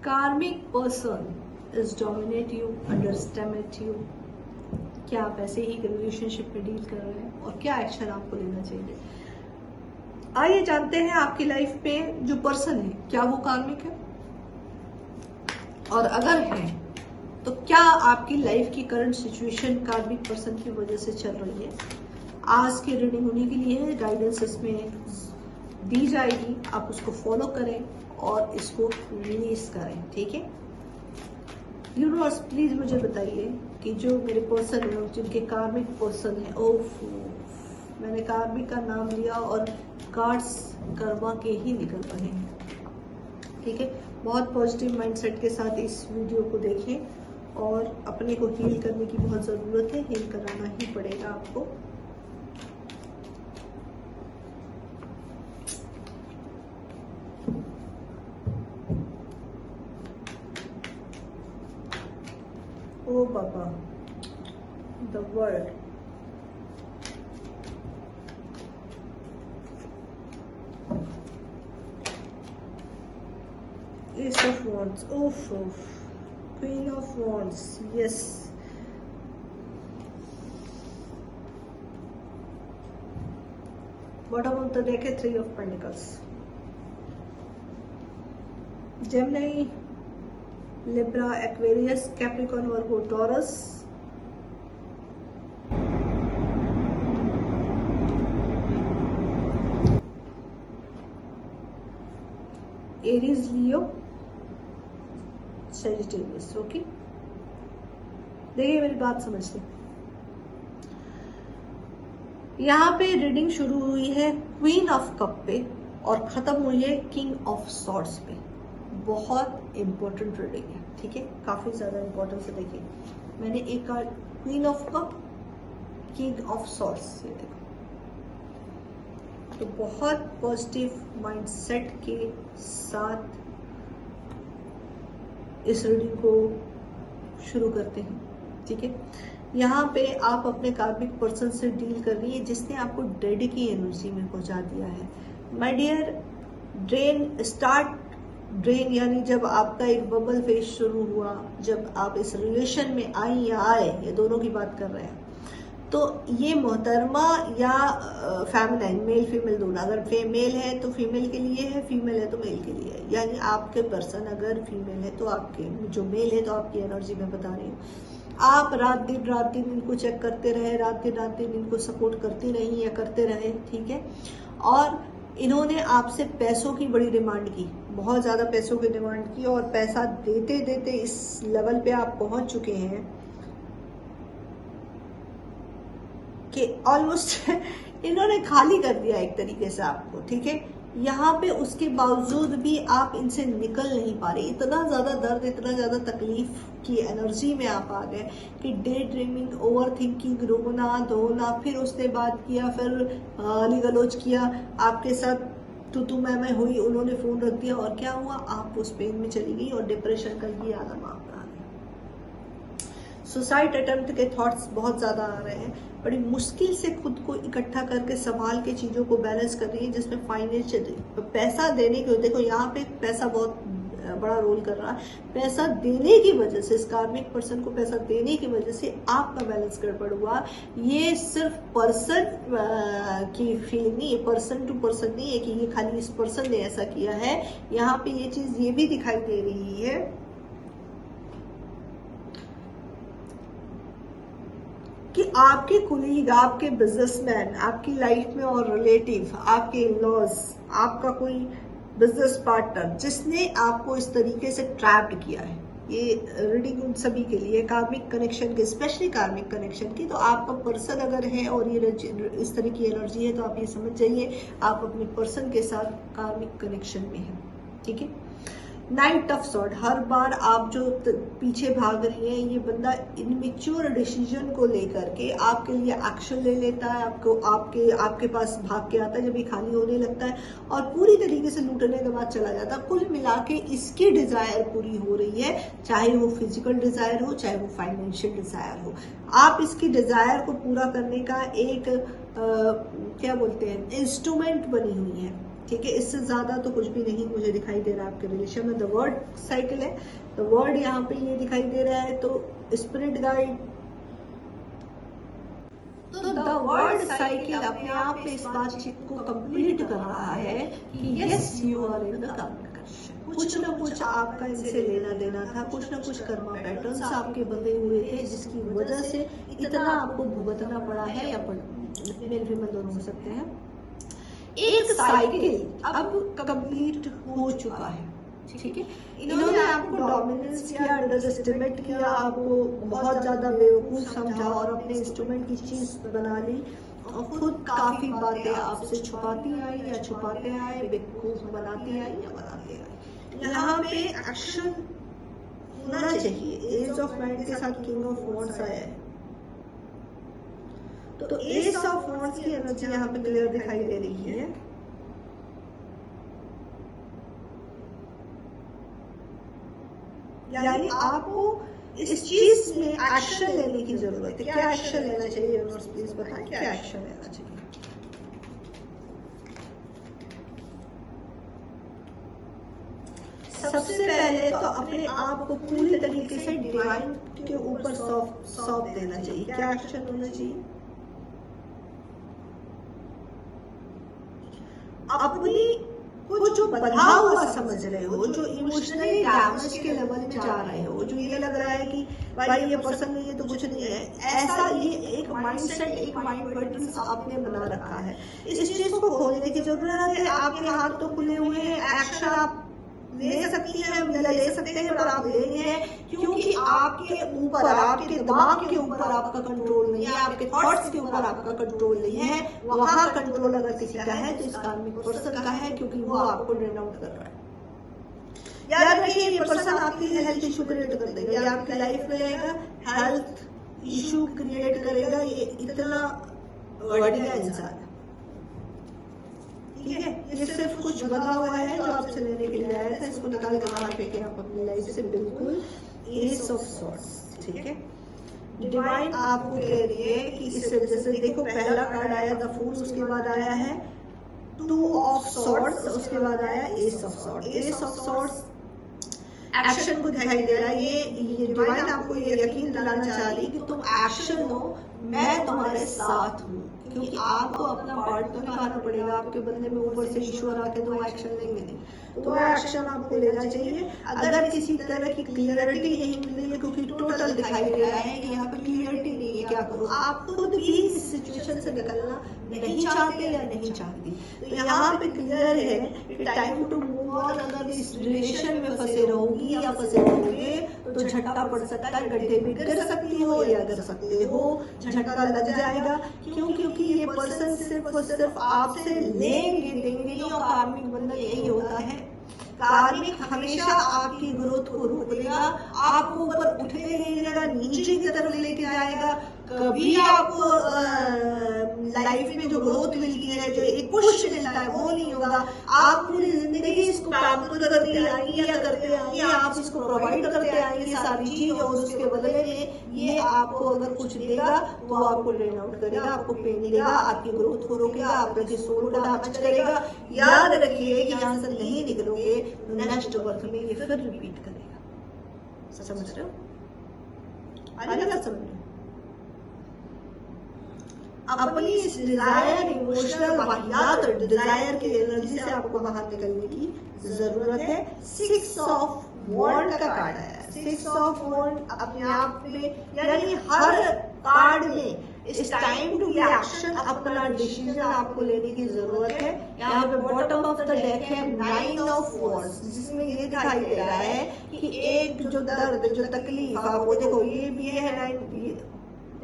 कार्मिक person is dominate you, understand you. क्या आप ऐसे ही रिलेशनशिप में डील कर रहे हैं और क्या एक्शन आपको लेना चाहिए? आइए जानते हैं आपकी लाइफ में जो पर्सन है क्या वो कार्मिक है, और अगर है तो क्या आपकी लाइफ की करंट सिचुएशन कार्मिक पर्सन की वजह से चल रही है। आज की रीडिंग उन्हीं के लिए है, गाइडेंस इसमें दी जाएगी, आप उसको फॉलो करें और इसको रिलीज करें, ठीक है। यूनिवर्स प्लीज मुझे बताइए कि जो मेरे पर्सन है, जिनके कार्मिक पर्सन है, ओफ मैंने कार्मिक का नाम लिया और कार्ड्स कर्मा के ही निकल रहे हैं, ठीक है। बहुत पॉजिटिव माइंडसेट के साथ इस वीडियो को देखें और अपने को हील करने की बहुत ज़रूरत है, हील कराना ही पड़ेगा आपको। ओ बाबा, the world, Ace of Wands, oof, Queen of Wands, yes. Bottom of the deck है Three of Pentacles. Gemini, Libra, Aquarius, Capricorn, Virgo, Taurus. Aries, Leo, Sagittarius, okay. देखिए मेरी बात समझते, यहाँ पे रीडिंग शुरू हुई है क्वीन ऑफ कप पे और खत्म हुई है किंग ऑफ सॉर्ड्स पे। बहुत इंपॉर्टेंट रीडिंग है, ठीक है, काफी ज्यादा इंपॉर्टेंस है। देखिए मैंने एक card queen of cup, king of swords, ये देखो, तो बहुत पॉजिटिव माइंडसेट के साथ इस रीडिंग को शुरू करते हैं, ठीक है। यहाँ पे आप अपने कार्मिक पर्सन से डील कर रही है जिसने आपको डेड की एनर्जी में पहुंचा दिया है। My dear, drain start drain, यानी जब आपका एक बबल फेज शुरू हुआ, जब आप इस रिलेशन में आई या आए, ये दोनों की बात कर रहे हैं, तो ये मोहतरमा या फेमिनाइन, मेल फीमेल दोनों, अगर मेल है तो फीमेल के लिए है, फीमेल है तो मेल के लिए है। यानी आपके पर्सन अगर फीमेल है तो आपके, जो मेल है तो आपकी एनर्जी में बता रही हूँ, आप रात दिन इनको चेक करते रहे, रात दिन इनको सपोर्ट करती रही या करते रहे, ठीक है। और इन्होंने आपसे पैसों की बड़ी डिमांड की, बहुत ज़्यादा पैसों की डिमांड की, और पैसा देते देते इस लेवल पे आप पहुंच चुके हैं कि ऑलमोस्ट इन्होंने खाली कर दिया एक तरीके से आपको, ठीक है। यहाँ पे उसके बावजूद भी आप इनसे निकल नहीं पा रहे, इतना ज़्यादा दर्द, इतना ज़्यादा तकलीफ की एनर्जी में आप आ गए कि डे ड्रीमिंग, ओवर थिंकिंग, रोना धोना, फिर उसने बात किया, फिर गाली गलौज किया आपके साथ, तू मैं हुई, उन्होंने फ़ोन रख दिया, और क्या हुआ, आप उस पेन में चली गई और डिप्रेशन का ये आलम आपका आ गया। सुसाइड अटेम्प्ट के थॉट्स बहुत ज़्यादा आ रहे हैं, बड़ी मुश्किल से खुद को इकट्ठा करके संभाल के चीज़ों को बैलेंस कर रही है, जिसमें फाइनेंशियल पैसा देने के, देखो यहाँ पे पैसा बहुत बड़ा रोल कर रहा है। पैसा देने की वजह से, इस कार्मिक पर्सन को पैसा देने की वजह से आपका बैलेंस गड़बड़ हुआ। ये सिर्फ पर्सन की फीलिंग नहीं, ये पर्सन टू पर्सन नहीं है कि ये खाली इस पर्सन ने ऐसा किया है। यहाँ पे ये चीज़ ये भी दिखाई दे रही है कि आपके कुलीग, आपके बिजनेसमैन, आपकी लाइफ में और रिलेटिव, आपके इन-लॉज, आपका कोई बिजनेस पार्टनर जिसने आपको इस तरीके से ट्रैप्ड किया है। ये रीडिंग उन सभी के लिए, कार्मिक कनेक्शन के, स्पेशली कार्मिक कनेक्शन की। तो आपका पर्सन अगर है और ये इस तरह की एनर्जी है तो आप ये समझ जाइए आप अपने पर्सन के साथ कार्मिक कनेक्शन में हैं, ठीक है। नाइट ऑफ सॉर्ड, हर बार आप जो पीछे भाग रही हैं, ये बंदा इनमेच्योर डिसीजन को लेकर के आपके लिए एक्शन ले लेता है, आपके पास भाग के आता है जब ये खाली होने लगता है, और पूरी तरीके से लूटने के बाद चला जाता है। कुल मिला के इसकी डिजायर पूरी हो रही है, चाहे वो फिजिकल डिजायर हो, चाहे वो फाइनेंशियल डिजायर हो। आप इसकी डिजायर को पूरा करने का एक क्या बोलते हैं, इंस्ट्रूमेंट बनी हुई है। ठीक है, इससे ज्यादा तो कुछ भी नहीं मुझे दिखाई दे रहा आपके रिलेशन में। द वर्ड साइकिल है, द वर्ड यहाँ पे ये दिखाई दे रहा है, तो स्पिरिट गाइड, तो द वर्ड साइकिल अपने आप में इस बातचीत को कंप्लीट कर रहा है कि yes you are in the communication. कुछ ना कुछ आपका इनसे लेना देना था, कुछ ना कुछ कर्मा पैटर्न्स आपके बंधे हुए थे जिसकी वजह से इतना आपको भुगतना पड़ा है, या मेल फीमेल दोनों हो सकते हैं। एक साइकिल अब कंप्लीट हो चुका है, ठीक है। इन्होंने आपको डोमिनेंस किया, अंडर एस्टिमेट किया, आपको बहुत ज्यादा बेवकूफ समझा और अपने इंस्ट्रूमेंट की चीज बना ली, और खुद काफी बातें आपसे छुपाती आई या छुपाते आए, बेवकूफ बनाती आई या बनाते आए। यहाँ पे एक्शन होना चाहिए। एज ऑफ वांड्स के साथ किंग ऑफ वांड्स आया है, तो एज ऑफ वांड्स की एनर्जी यहाँ पे क्लियर दिखाई दे रही है। यानी आपको इस चीज में एक्शन लेने की जरूरत है। क्या एक्शन लेना चाहिए यूनिवर्स, प्लीज बताएं, क्या एक्शन लेना चाहिए? सबसे पहले तो अपने आप को पूरी तरीके से डिवाइन के ऊपर सौंप देना चाहिए। क्या एक्शन होना चाहिए? अपनी वो जो बंधा हुआ समझ रहे हो, जो इमोशनली डैमेज के लेवल में जा रहे हो, जो ये लग रहा है कि भाई ये पर्सन में ये तो कुछ नहीं है, ऐसा ये एक माइंडसेट, एक माइंड पैटर्न आपने बना रखा है। इस चीज को खोलने की जरूरत है। आपके हाथ तो खुले हुए हैं, एक्शन आप ले सकती हैं, ले सकते हैं, पर आप लेंगे हैं क्योंकि आपके ऊपर, आपके दिमाग के ऊपर आपका कंट्रोल नहीं है, आपके थॉट्स के ऊपर आपका कंट्रोल नहीं है। वहां कंट्रोल अगर किसी का है तो इस कार्मिक पर्सन का है, क्योंकि वो आपको ड्रेन आउट कर रहा है। याद रखिए, ये पर्सन आपके लिए हेल्थ इशू क्रिएट कर देगा, ये आपकी लाइफ में हेल्थ इशू क्रिएट करेगा। ये इतना बढ़िया इंसान है, ठीक है। ये सिर्फ कुछ बना हुआ है जो आपसे लेने के लिए आया था, इसको निकाल कर बाहर फेंके आप अपनी लाइफ से, बिल्कुल। एस ऑफ सॉर्ड्स, ठीक है। डिवाइन आपको कह रही है कि इससे, जैसे देखो पहला कार्ड आया द फूल, उसके बाद आया है टू ऑफ सॉर्ड्स, उसके बाद आया S of swords. S of swords action को दिखाई दे रहा है। ये डिवाइन आपको ये यकीन दिलाना चाह रही है कि तुम एक्शन लो, मैं तुम्हारे साथ हूँ, क्योंकि आपको अपना पार्ट तो निभाना पड़ेगा। आपके बंदे में ऊपर से ईश्वर आके तो एक्शन लेंगे नहीं, तो एक्शन आपको लेना चाहिए। अगर किसी तरह की क्लियरिटी नहीं मिल रही है, क्योंकि टोटल दिखाई दे रहा है कि यहाँ पे क्लियरिटी नहीं है, क्या करो? आप खुद भी इस सिचुएशन से निकलना नहीं चाहते या नहीं चाहती, तो यहाँ पे क्लियर है टाइम टू मूव ऑन। अगर इस रिलेशन में फंसे रहोगी या फंसे रहोगे तो झटका पड़ सकता है, गड्ढे में गिर सकती हो या गिर सकते हो, झटका लग जाएगा। क्यों? क्योंकि ये पर्सन सिर्फ और सिर्फ आपसे लेंगे देंगे नहीं, और कार्मिक बंधन यही होता है। कार्मिक हमेशा आपकी ग्रोथ को रोक देगा, आपको ऊपर उठने नहीं देगा, नीचे की तरफ लेके जाएगा। कभी आपको लाइफ में जो ग्रोथ मिलती है, जो एक पुश मिलता है, वो नहीं होगा। आप पूरी जिंदगी इसको काम करते आएंगे या करते आएंगे, आप इसको प्रोवाइड करते आएंगे सारी चीज, और उसके बदले में ये आपको अगर कुछ देगा तो आपको ड्रेन आउट करेगा, आपको पेन देगा, आपकी ग्रोथ को रोकेगा, आपके सोल को डैमेज करेगा। याद रखिए कि यहाँ से नहीं निकलोगे नेक्स्ट वर्क में ये फिर रिपीट करेगा। समझ रहे हो? आगे क्या समझ रहे हो? अपनी इस डिजायर, इमोशनल वाहियात डिजायर की एनर्जी से आपको बाहर निकलने की जरूरत है। 6 ऑफ वॉन्ड का कार्ड है। 6 ऑफ वॉन्ड अपने आप में, यानी हर कार्ड में इस टाइम टू बी एक्शन, अपना डिसीजन आपको लेने की जरूरत है। यहाँ पे बॉटम ऑफ द डेक है 9 ऑफ वॉन्ड्स, जिसमें ये दिखाई दे रहा है कि एक जो दर्द, जो तकलीफ आपको, देखो ये भी है 9,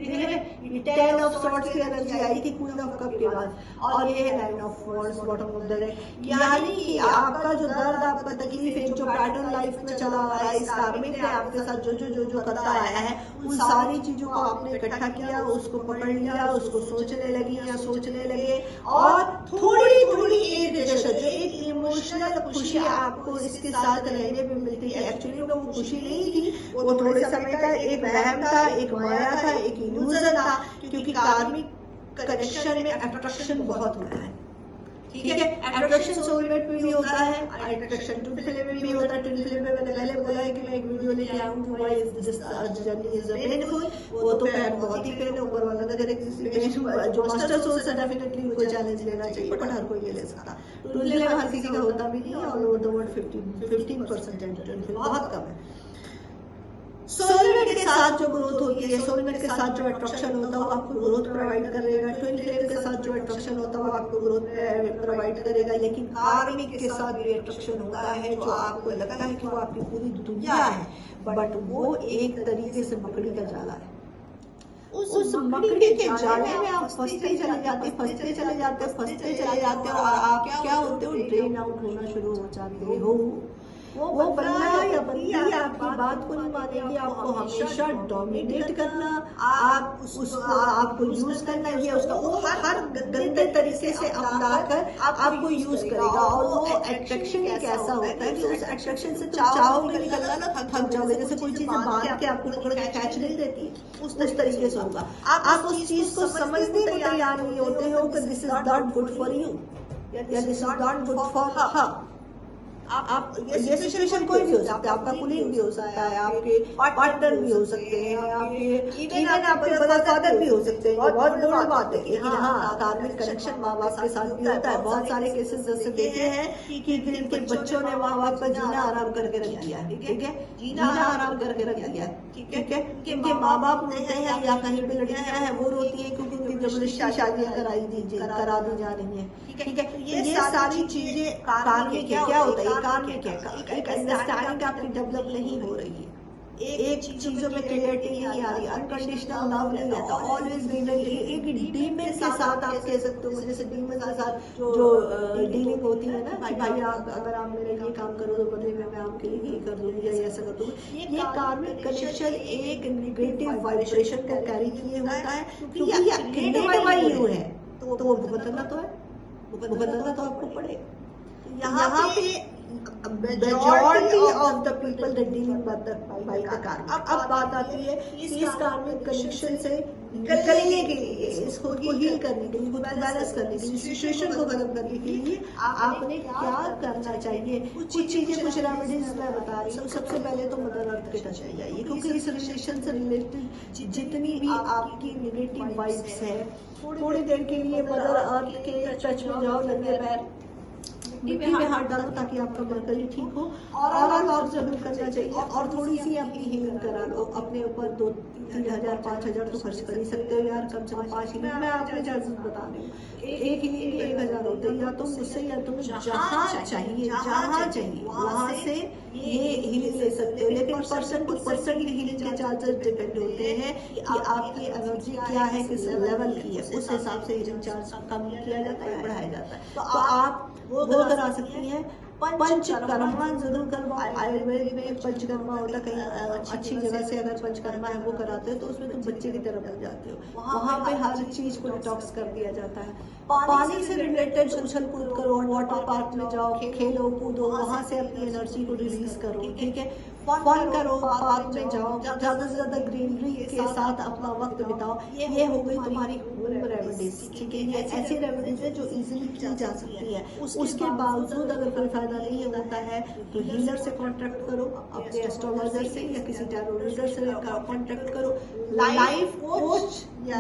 10 ऑफ सॉर्ड्स की एनर्जी आई थी क्वीन ऑफ कप के बाद, और ये है 9 of wands bottom of the deck. यानी कि आपका जो दर्द, आपका तकलीफ है, जो पैटर्न लाइफ में चला आ रहा है, इस कार्मिक ने आपके साथ जो करता आया है, उन सारी चीजों को आपने इकट्ठा किया, उसको पकड़ लिया, उसको सोचने लगी या सोचने लगे, और थोड़ी थोड़ी एक जैसा जो एक इमोशनल खुशी आपको इसके साथ रहने में मिलती है, एक्चुअली वो खुशी नहीं थी, वो थोड़े समय का एक वहम था, एक माया था, एक इल्यूजन था, क्योंकि कार्मिक कनेक्शन में अट्रैक्शन बहुत होता है। ठीक है। अट्रैक्शन सोलमेट में भी होता है, अट्रैक्शन ट्विन फ्लेम में भी होता है। ट्विन फ्लेम में मैंने पहले बोला है कि मैं एक वीडियो लेके आऊंगी, why is this journey is painful. वो तो पैर बहुत ही पेन है, ऊपर वाला ना करे पेन। जो मास्टर सोल से डेफिनेटली उनको चैलेंज लेना चाहिए, बट हर कोई नहीं ले सकता। ट्विन फ्लेम हर किसी का होता भी नहीं है, all over the world 15% twin flame बहुत कम है। सोलमेट के साथ जो ग्रोथ होती है, सोलमेट के साथ जो अट्रैक्शन होता है वो आपको ग्रोथ प्रोवाइड करेगा। ट्विन फ्लेम के साथ जो अट्रैक्शन होता है वो आपको ग्रोथ प्रोवाइड करेगा। लेकिन कार्मिक के साथ भी अट्रैक्शन होता है जो आपको लगता है कि वो आपकी पूरी दुनिया है, बट वो एक तरीके से मकड़ी का जाला है। उस मकड़ी के जाले में आप फंसते चले जाते हो और आप क्या होते हो, ड्रेन आउट होना शुरू हो जाते हो। वो बंदा या बंदी आपकी बात को नहीं मानेगी, आपको हमेशा डोमिनेट करना, आपको यूज करना है, उसका वो हर गंदे तरीके से अपनाकर आपको यूज करेगा। और वो अट्रैक्शन एक ऐसा होता है कि उस अट्रैक्शन से चाहोगे निकलना ना, थक जाओगे। जैसे कोई चीजें बांध के आपको पकड़ के कैच नहीं देती, उस तरीके से होगा। आप उस चीज को समझने को तैयार नहीं होते हो कि this is not good for you या this is not good for her. आप ये सिचुएशन कोई भी हो सकता है, आपका कुलीग भी हो सकता है, आपके पार्टनर भी हो सकते हैं, आपके इवन आपके फादर भी हो सकते हैं। बहुत बड़ी बात है। लेकिन हाँ, कार्मिक कनेक्शन माँ बाप के साथ भी होता है। बहुत सारे केसेस जैसे देखे हैं कि जिनके बच्चों ने माँ बाप का जीना आराम करके रख दिया है, ठीक है, जीना आराम करके रख दिया है, ठीक है। उनके माँ बाप रोते हैं या कहीं पे लड़कियां हैं वो रोती है क्योंकि उनकी जबरदस्ती शादियां करा दी जा रही है, ठीक है। ये सारी चीजें कार्मिक क्या होता है, कार्मिक है, एक अंडरस्टैंडिंग आपकी डेवलप नहीं हो रही है, एक चीजों में क्लियरिटी नहीं आ रही, अनकंडीशनल लव नहीं रहता, ऑलवेज एक डीमन के साथ आप कह सकते हो। जैसे डीमन के साथ जो डीलिंग होती है ना कि भाई अगर आप मेरे लिए काम करो तो बदले में मैं आपके लिए ये कर दूंगी या ऐसा कर दूंगी। ये कार्मिक कनेक्शन एक नेगेटिव वाइब्रेशन को कैरी किए होता है क्योंकि ये क्रिएटेड बाय यू है, तो वो भुगतना तो है, भुगतना तो आपको पड़ेगा। यहाँ पे majority of the people that dealing with by the karma। अब बात आती है इस कार्मिक कनेक्शन से निकलने के लिए, इसको हील करने के लिए, बैलेंस करने के लिए, सिचुएशन को खत्म करने के लिए आपने क्या करना चाहिए। कुछ चीजें, कुछ रेमेडीज मैं बता रही हूँ। सबसे पहले तो मदर अर्थ के टच में जाइए, क्योंकि इस रिलेशन से रिलेटेड जितनी भी आपकी नेगेटिव वाइब्स है, थोड़ी देर के लिए मदर अर्थ के टच में जाओ, नंगे पैर मिट्टी में हाथ डालो ताकि आपका मर्करी ठीक हो। और जरूर करना चाहिए, और थोड़ी सी अपनी हीलिंग करा लो। अपने ऊपर 2-3 हज़ार 5 हज़ार तो खर्च कर ही सकते हो यार, कम से कम 5 हीलिंग। मैं अपने चार्जेस बता रही हूँ, एक हीलिंग के 1000 होते हैं। या तो मुझसे या तुम्हें जहाँ चाहिए वहाँ से ये हीलिंग ले सकते हो। लेकिन पर्सन टू पर्सन हीलिंग के चार्जेस डिपेंड होते हैं कि आपकी एनर्जी क्या है, किस लेवल की है, उस हिसाब से हीलिंग चार्ज कम किया जाता है, बढ़ाया जाता है। तो आप वो करा सकती हैं। पंचकर्मा जरूर करवाओ। आयुर्वेद में पंचकर्मा होता है, कहीं अच्छी जगह से अगर पंचकर्मा है वो कराते हो तो उसमें तुम बच्चे की तरह बन जाते हो। वहाँ पे हर चीज को डिटॉक्स कर दिया जाता है। पानी से रिलेटेड उछल कूद करो, वाटर पार्क में जाओ, खेलो कूदो, वहाँ से अपनी एनर्जी को रिलीज करो, ठीक है। फन करो, पार्क में जाओ, ज्यादा से ज्यादा ग्रीनरी के साथ अपना वक्त बिताओ। ये हो गई तुम्हारी होम रेमेडीज, ठीक है। ये ऐसी रेमेडीज है जो इजीली की जा सकती है। उसके बावजूद अगर कोई फायदा नहीं होता है तो हीलर से कॉन्टेक्ट करो, अपने एस्ट्रोलॉजर से या किसी टैरो रीडर से कॉन्टेक्ट करो। लाइफ कोच या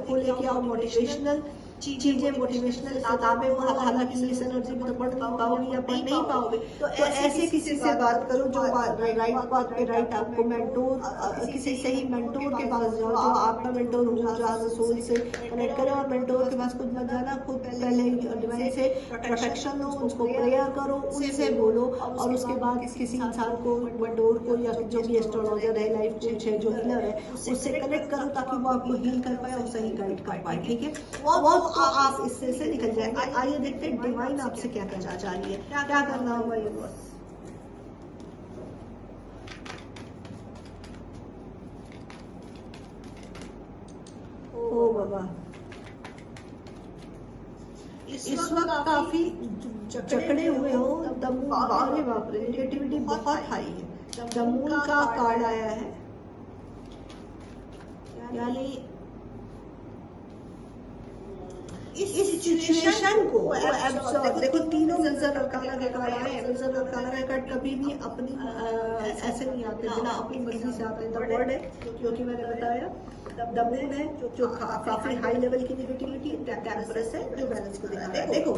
को लेके आओ, मोटिवेशनल चीजें, मोटिवेशनल किताबें। हालांकि इस एनर्जी में तो पढ़ नहीं पाओगे या पढ़ नहीं पाओगे, तो ऐसे किसी से बात करो जो राइट बात पे राइट आपको मेंटोर, किसी सही मेंटोर के पास जाओ जो आपका मेंटोर हो, जो आज सोल से कनेक्ट करे। और मेंटोर के पास खुद मत जाना, खुद पहले डिवाइन से प्रोटेक्शन लो, उसको प्रेयर करो, उनसे बोलो, और उसके बाद किसी इंसान को, मेंटोर को या जो भी एस्ट्रोलॉजर है, लाइफ कोच है, जो हीलर है, उससे कनेक्ट करो ताकि वो आपको हील कर पाए और सही गाइड कर पाए, ठीक है। वो तो आप इससे से निकल जाएंगे। आइए देखते हैं डिवाइन आपसे क्या कहना चाह रही है, क्या करना होगा यूनिवर्स। ओ बाबा, इस वक्त काफी जकड़े हुए हो, अरे बाप रे, नेगेटिविटी बहुत हाई है। द मून का कार्ड आया है, यानी इस सिचुएशन को एब्सॉर्ब, देखो तीनों विजन और काला का कार्ड आए। विजन और काला का कार्ड कभी भी अपनी ऐसे नहीं आते, बिना अपनी मर्जी से आते हैं। द वर्ड है क्योंकि मैंने बताया, द मून है जो काफी हाई लेवल की नेगेटिविटी, टेम्परस है जो बैलेंस को दिखाता है। देखो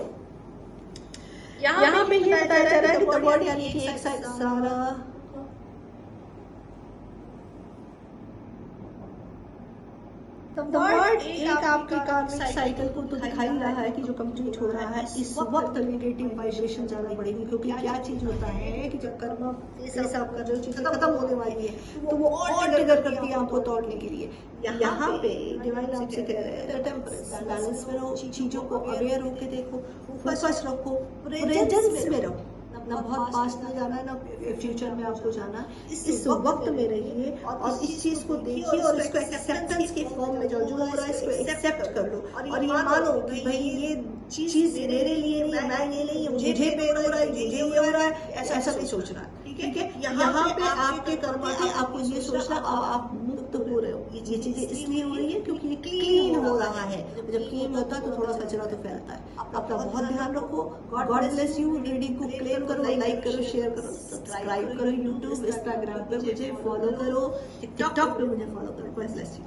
यहाँ पे ये बताया जा रहा है कि द वर्ड यानी कि एक सारा द वर्ड एक आपके कार्मिक साइकिल को तो दिखा ही रहा है कि जो कंप्लीट हो रहा है। इस वक्त नेगेटिव वाइब्रेशन ज्यादा बढ़ेगी, क्योंकि क्या चीज होता है कि जब कर्म फेस आप कर रहे हो, चीजें खत्म होने वाली है तो वो और ट्रिगर करती है आपको तोड़ने के लिए। यहाँ पे डिवाइन आपसे कह रहे हैं टेम्परेंस, बैलेंस में रहो, चीजों को अवेयर होके देखो, फोकस रखो, प्रेजेंस में रहो। ना बहुत पास्ट में जाना है ना फ्यूचर में आपको जाना है। इस वक्त में रहिए और इस चीज को देखिए और इसको एक्सेप्टेंस के फॉर्म में जाओ। जो हो रहा है इसको एक्सेप्ट कर लो और ये मानो कि भाई ये चीज मेरे लिए नहीं है, मैं ये नहीं है, मुझे पेन हो रहा है, मुझे ये हो रहा है, ऐसा नहीं सोचना। ठीक है, यहाँ पे आपके कर्मा से आपको ये सोचना अब आप मुक्त हो रहे हो। ये चीजें इसलिए हो रही है क्योंकि ये क्लीन हो रहा है। जब क्लीन होता है तो थोड़ा कचरा तो फैलता है। अपना बहुत ध्यान रखो। God bless you. रीडिंग को क्लेम करो, लाइक करो, शेयर करो, सब्सक्राइब करो, यूट्यूब इंस्टाग्राम पे मुझे फॉलो करो, टिकटॉक पे मुझे फॉलो करो। God bless you.